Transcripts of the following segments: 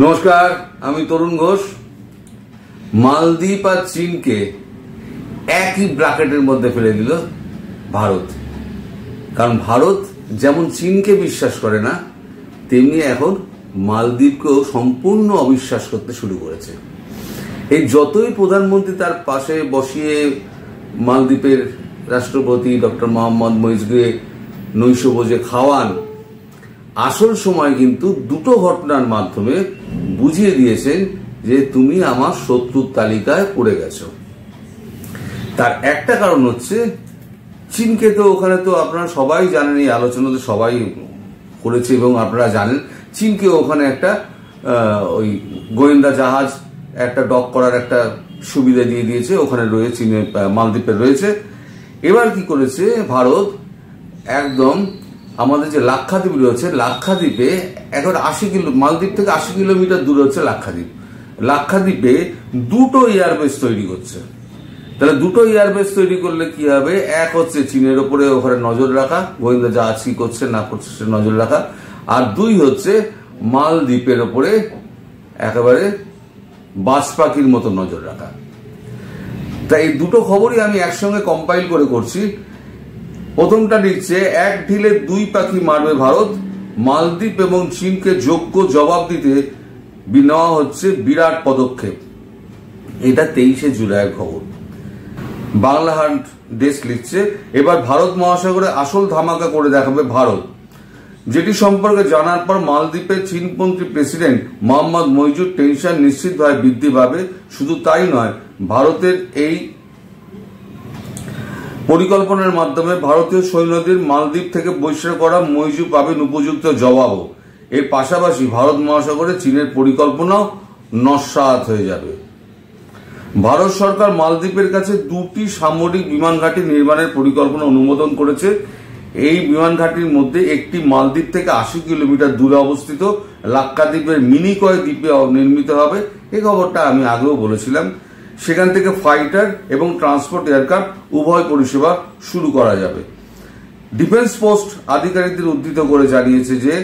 নমস্কার, আমি তরুণ ঘোষ। মালদ্বীপ আর চীনকে একই ব্র্যাকেটের মধ্যে ফেলে দিল ভারত। কারণ ভারত যেমন চীনকে বিশ্বাস করে না, তেমনি এখন মালদ্বীপকেও সম্পূর্ণ অবিশ্বাস করতে শুরু করেছে। এই যতই প্রধানমন্ত্রী তার পাশে বসিয়ে মালদ্বীপের রাষ্ট্রপতি ডক্টর মোহাম্মদ মুইজকে নৈশভোজে খাওয়ান, আসল সময় কিন্তু দুটো ঘটনার মাধ্যমে বুঝিয়ে দিয়েছেন যে তুমি আমার শত্রুর তালিকায় পড়ে গেছো। তার একটা কারণ হচ্ছে চীনকে তো ওখানে তো আপনারা সবাই জানেন, এই আলোচনা তো সবাই করেছে এবং আপনারা জানেন চীনকে ওখানে একটা ওই গোয়েন্দা জাহাজ একটা ডক করার একটা সুবিধা দিয়ে দিয়েছে, ওখানে রয়েছে চীনের মালদ্বীপে রয়েছে। এবার কি করেছে ভারত, একদম আমাদের যে লাক্ষাদ্বীপ রয়েছে, লাক্ষাদ্বীপে এখন মালদ্বীপ থেকে 80 কিলোমিটার দূরে হচ্ছে লাক্ষাদ্বীপ। লাক্ষাদ্বীপে দুটো এয়ারবেস তৈরি করছে। তাহলে দুটো এয়ারবেস তৈরি করলে কি হবে? এক হচ্ছে চীনের ওপরে ওখানে নজর রাখা, গোয়েন্দা জাহাজ কি করছে না করছে সে নজর রাখা, আর দুই হচ্ছে মালদ্বীপের ওপরে একেবারে বাজ পাখির মতো নজর রাখা। তাই এই দুটো খবরই আমি একসঙ্গে কম্পাইল করে করছি। প্রথমটা লিখছে, এক ঢিলে দুই পাখি মারবে ভারত, মালদ্বীপ এবং চীনকে যোগ্য জবাব দিতে নেওয়া হচ্ছে বিরাট পদক্ষেপ। এটা 23শে জুলাইয়ের খবর। বাংলাহান্ট ডেস্ক লিখছে, এবার ভারত মহাসাগরে আসল ধামাকা করে দেখাবে ভারত, যেটি সম্পর্কে জানার পর মালদ্বীপের চীনপন্থী প্রেসিডেন্ট মোহাম্মদ মুইজুর টেনশন নিশ্চিতভাবে বৃদ্ধি পাবে। শুধু তাই নয়, ভারতের এই পরিকল্পনার মাধ্যমে ভারতীয় সৈন্যদের মালদ্বীপ থেকে বহিষ্কার করা মুইজু পাবেন উপযুক্ত জবাবও। এর পাশাপাশি ভারত মহাসাগরে চীনের পরিকল্পনাও নস্যাৎ হয়ে যাবে। ভারত সরকার মালদ্বীপের কাছে দুটি সামরিক বিমান ঘাঁটি নির্মাণের পরিকল্পনা অনুমোদন করেছে। এই বিমান ঘাঁটির মধ্যে একটি মালদ্বীপ থেকে 80 কিলোমিটার দূরে অবস্থিত লাক্ষাদ্বীপের মিনিকয় দ্বীপে নির্মিত হবে। এই খবরটা আমি আগেও বলেছিলাম। সেখান থেকে ফাইটার এবং ট্রান্সপোর্ট এয়ারক্রাফট উভয় পরিষেবা শুরু করা যাবে। ডিফেন্স পোস্ট আধিকারিকদের উদ্ধৃত করে জানিয়েছে যে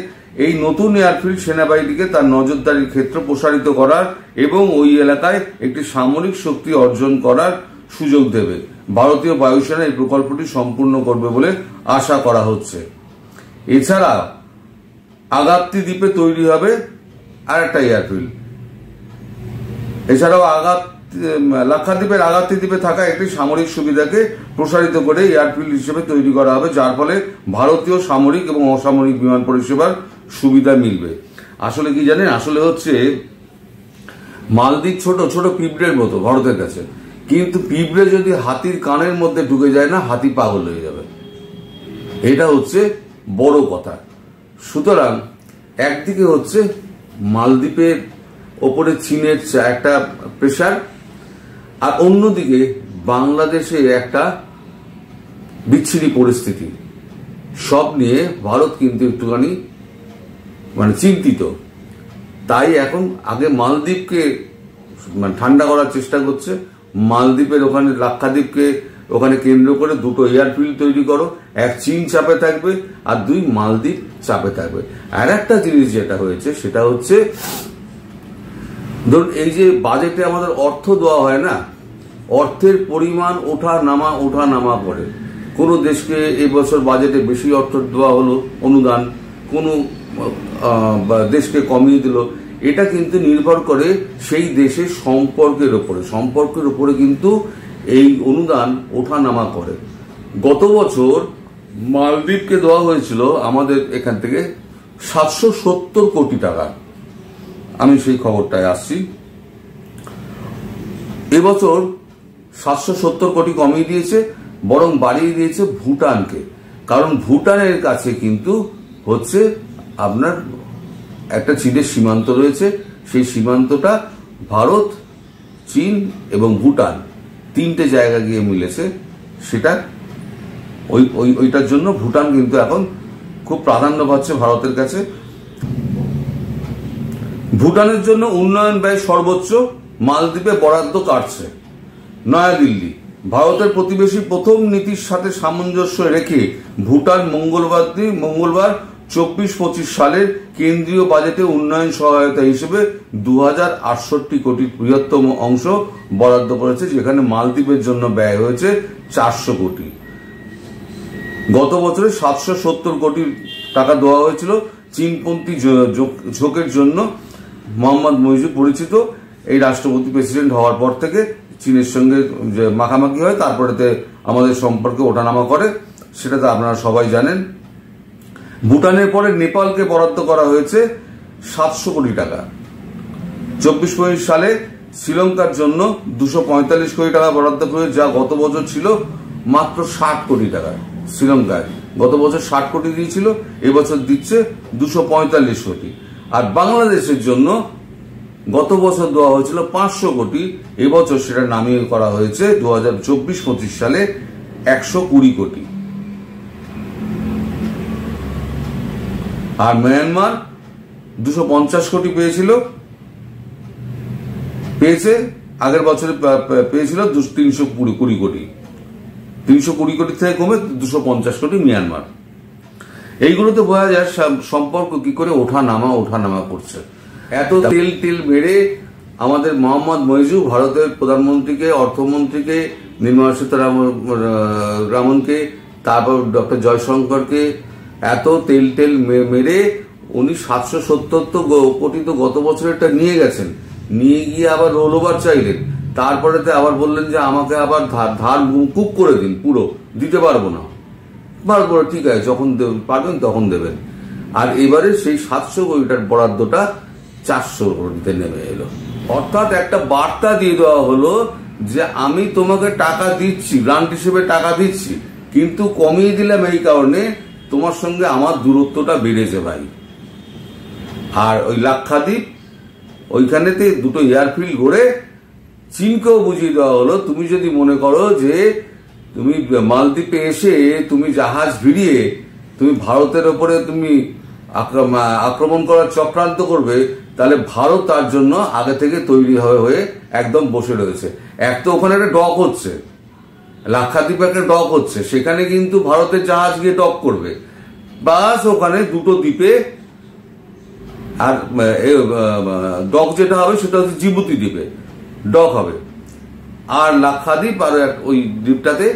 এই নতুন এয়ারফিল্ড সেনাবাহিনীকে তার নজরদারির ক্ষেত্র প্রসারিত করার এবং ওই এলাকায় একটি সামরিক শক্তি অর্জন করার সুযোগ দেবে। ভারতীয় বায়ুসেনা এই প্রকল্পটি সম্পূর্ণ করবে বলে আশা করা হচ্ছে। এছাড়া আগাত্তি দ্বীপে তৈরি হবে আর একটা এয়ারফিল্ড। এছাড়াও লাক্ষাদ্বীপের আগাত্তি দ্বীপে থাকা একটি সামরিক সুবিধাকে প্রসারিত করে এয়ারফিল্ড হিসেবে তৈরি করা হবে, যার ফলে ভারতীয় সামরিক এবং অসামরিক বিমান পরিষেবার সুবিধা মিলবে। আসলে কি জানেন, আসলে হচ্ছে মালদ্বীপ ছোট ছোট পিঁপড়ের মতো ভারতের কাছে, কিন্তু পিঁপড়ে যদি হাতির কানের মধ্যে ঢুকে যায় না, হাতি পাগল হয়ে যাবে। এটা হচ্ছে বড় কথা। সুতরাং একদিকে হচ্ছে মালদ্বীপের ওপরে চীনের একটা প্রেশার, আর অন্যদিকে বাংলাদেশে একটা বিচ্ছিরি পরিস্থিতি। সব নিয়ে ভারত কিন্তু একটুখানি চিন্তিত। তাই এখন আগে মালদ্বীপকে ঠান্ডা করার চেষ্টা করছে। মালদ্বীপের ওখানে লাক্ষাদ্বীপকে ওখানে কেন্দ্র করে দুটো এয়ারফিল্ড তৈরি করো, এক চীন চাপে থাকবে আর দুই মালদ্বীপ চাপে থাকবে। আর একটা জিনিস যেটা হয়েছে সেটা হচ্ছে, ধরুন এই যে বাজেটে আমাদের অর্থ দেওয়া হয় না, অর্থের পরিমাণ ওঠা নামা করে। কোনো দেশকে এবছর বাজেটে বেশি অর্থ দেওয়া হলো অনুদান, কোনো দেশকে কমিয়ে দিল। এটা কিন্তু নির্ভর করে সেই দেশের সম্পর্কের উপরে কিন্তু এই অনুদান ওঠানামা করে। গত বছর মালদ্বীপকে দেওয়া হয়েছিল আমাদের এখান থেকে 770 কোটি টাকা। আমি সেই খবরটায় আসছি। এবছর 770 কোটি কমিয়ে দিয়েছে, বরং বাড়িয়ে দিয়েছে ভুটানকে। কারণ ভুটানের কাছে কিন্তু হচ্ছে আপনার একটা চীনের সীমান্ত রয়েছে। সেই সীমান্তটা ভারত, চীন এবং ভুটান তিনটে জায়গা গিয়ে মিলেছে। সেটা ওইটার জন্য ভুটান কিন্তু এখন খুব প্রাধান্য পাচ্ছে ভারতের কাছে। ভুটানের জন্য উন্নয়ন ব্যয় সর্বোচ্চ, মালদ্বীপে বরাদ্দ কাটছে। নয়াদিল্লি, ভারতের প্রতিবেশী প্রথম নীতির সাথে সামঞ্জস্য রেখে ভুটান মঙ্গলবার 24-25 সালের কেন্দ্রীয় বাজেটে উন্নয়ন সহায়তা হিসেবে 2068 কোটির বৃহত্তম অংশ বরাদ্দ করেছে, যেখানে মালদ্বীপের জন্য ব্যয় হয়েছে 400 কোটি। গত বছরে 770 কোটি টাকা দেওয়া হয়েছিল চীনপন্থী ঝোঁকের জন্য। মোহাম্মদ মইজু পরিচিত, এই রাষ্ট্রপতি প্রেসিডেন্ট হওয়ার পর থেকে চীনের সঙ্গে যে মাখামাখি হয়, তারপরেতে আমাদের সম্পর্কে ওঠানামা করে, সেটা তো আপনারা সবাই জানেন। ভুটানের পরে নেপালকে বরাদ্দ করা হয়েছে 700 কোটি টাকা। 24-25 সালে শ্রীলঙ্কার জন্য 245 কোটি টাকা বরাদ্দ করে, যা গত বছর ছিল মাত্র 60 কোটি টাকা। শ্রীলঙ্কায় গত বছর 60 কোটি দিয়েছিল, এবছর দিচ্ছে 245 কোটি। আর বাংলাদেশের জন্য গত বছর দেওয়া হয়েছিল 500 কোটি, এবছর সেটা নামিয়ে করা হয়েছে 2024-25 সালে 120 কোটি। আর মিয়ানমার 250 কোটি পেয়েছে, আগের বছরে পেয়েছিল 320 কোটি। 320 কোটি থেকে কমে 250 কোটি মিয়ানমার। এইগুলোতে বোঝা যায় সম্পর্ক কি করে ওঠা নামা করছে। এত তেল বেড়ে আমাদের মোহাম্মদ মইজু ভারতের প্রধানমন্ত্রীকে, অর্থমন্ত্রীকে, নির্মলা সীতারামনকে, তারপর ডক্টর জয়শঙ্করকে এত তেল মেরে উনি 770 কোটি তো গত বছরেরটা নিয়ে গেছেন, নিয়ে গিয়ে আবার রোল ওভার চাইলেন। তারপরেতে আবার বললেন যে আমাকে আবার ধার মুকুব করে দিন, পুরো দিতে পারবো না। বলে ঠিক আছে, যখন পারবেন তখন দেবেন। আর এবারে সেই 700 কোটিটার বরাদ্দটা 400 কোটিতে নেমে এলো। অর্থাৎ একটা বার্তা দিয়ে দেওয়া হলো যে আমি তোমাকে টাকা দিচ্ছি, গ্রান্ট হিসেবে টাকা দিচ্ছি, কিন্তু কমিয়ে দিলাম এই কারণে তোমার সঙ্গে আমার দূরত্বটা বেড়েছে ভাই। আর ওই লাক্ষাদ্বীপ, ওইখানেতে দুটো এয়ারফিল্ড গড়ে চীনকেও বুঝিয়ে দেওয়া হলো, তুমি যদি মনে করো যে তুমি মালদ্বীপে এসে তুমি জাহাজ ভিড়িয়ে তুমি ভারতের ওপরে তুমি আক্রমণ করার চক্রান্ত করবে, তাহলে ভারত তার জন্য আগে থেকে তৈরি হয়ে একদম বসে রয়েছে। এক তো ওখানে একটা ডক হচ্ছে, লাক্ষাদ্বীপে একটা ডক হচ্ছে, সেখানে কিন্তু ভারতের জাহাজ গিয়ে ডক করবে, বাস ওখানে দুটো দ্বীপে। আর ডক যেটা হবে সেটা হচ্ছে জিবুতি দ্বীপে ডক হবে, আর লাক্ষাদ্বীপ আর ওই দ্বীপটাতে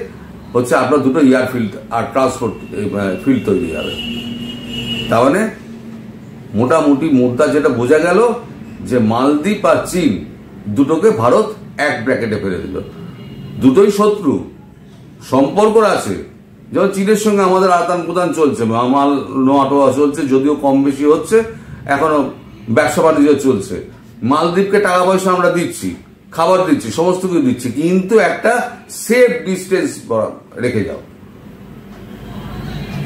হচ্ছে আপনার দুটো এয়ারফিল্ড আর ট্রান্সপোর্ট ফিল্ড তৈরি হবে। তার মানে মোটামুটি মুদ্রা যেটা বোঝা গেল যে মালদ্বীপ আর চীন দুটোকে ভারত এক ব্র্যাকেটে ফেলে দিল। দুটোই শত্রু, সম্পর্ক আছে। যেমন চীনের সঙ্গে আমাদের আদান প্রদান চলছে, মাল নোয়াটোয়া চলছে, যদিও কম বেশি হচ্ছে, এখনো ব্যবসা বাণিজ্য চলছে। মালদ্বীপকে টাকা পয়সা আমরা দিচ্ছি, খাবার দিচ্ছি, সমস্ত কিছু দিচ্ছি, কিন্তু একটা সেফ ডিস্টেন্স রেখে যাও।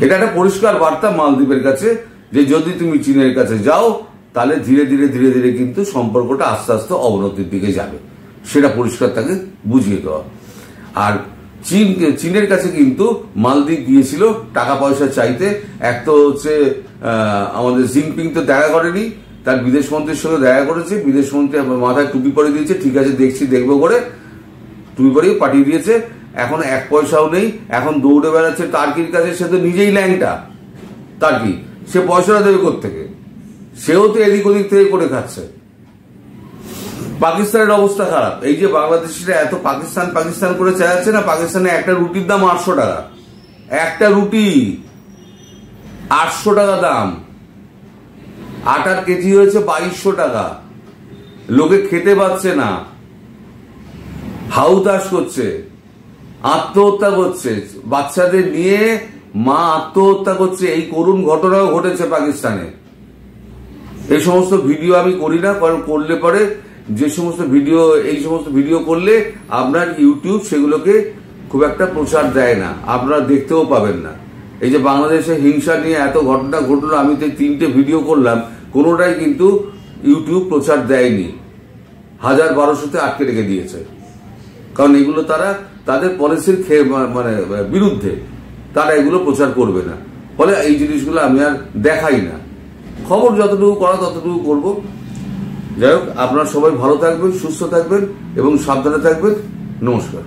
এটা একটা পরিষ্কার বার্তা মালদ্বীপের কাছে যে যদি তুমি চীনের কাছে যাও তাহলে ধীরে ধীরে কিন্তু সম্পর্কটা আস্তে আস্তে অবনতির দিকে যাবে, সেটা পরিষ্কার তাকে বুঝিয়ে দেওয়া। আর চীনের কাছে কিন্তু মালদ্বীপ গিয়েছিল টাকা পয়সা চাইতে। এক তো হচ্ছে আমাদের জিনপিং তো দেখা করেনি, তার বিদেশ মন্ত্রীর সঙ্গে দেখা করেছে, বিদেশ মন্ত্রী মাথায় টুপি পরে দিয়েছে, ঠিক আছে দেখবো করে টুপি পরেই পাঠিয়ে দিয়েছে। এখন 1 পয়সাও নেই, এখন দৌড়ে বেড়াচ্ছে টার্কির কাছে। সে তো নিজেই ল্যাংটা টার্কি, সে পয়সাটা দেবে কোত্থেকে? সেও তো এদিক ওদিক থেকে করে খাচ্ছে। পাকিস্তানের অবস্থা খারাপ। এই যে বাংলাদেশিরা এত পাকিস্তান করে চাইছে না, পাকিস্তানে একটা রুটির দাম 800 টাকা, একটা রুটি 800 টাকা দাম। আটার কেজি হয়েছে 2200 টাকা। লোকে খেতে পাচ্ছে না, হাউতাস করছে, আত্মহত্যা করছে, বাচ্চাদের নিয়ে মা আত্মহত্যা করছে। এই করুণ ঘটনাও ঘটেছে পাকিস্তানে। এই সমস্ত ভিডিও আমি করি না, কারণ করলে পরে এই সমস্ত ভিডিও করলে আপনার ইউটিউব সেগুলোকে খুব একটা প্রচার দেয় না, আপনারা দেখতেও পাবেন না। এই যে বাংলাদেশে হিংসা নিয়ে এত ঘটনা ঘটলো, আমি তো 3টে ভিডিও করলাম, কোনোটাই কিন্তু ইউটিউব প্রচার দেয়নি, 1000-1200-তে আটকে রেখে দিয়েছে। কারণ এগুলো তারা তাদের পলিসির মানে বিরুদ্ধে, তারা এগুলো প্রচার করবে না, ফলে এই জিনিসগুলো আমি আর দেখাই না। খবর যতটুকু করা ততটুকু করব। যাই হোক, আপনারা সবাই ভালো থাকবেন, সুস্থ থাকবেন এবং সাবধানে থাকবেন। নমস্কার।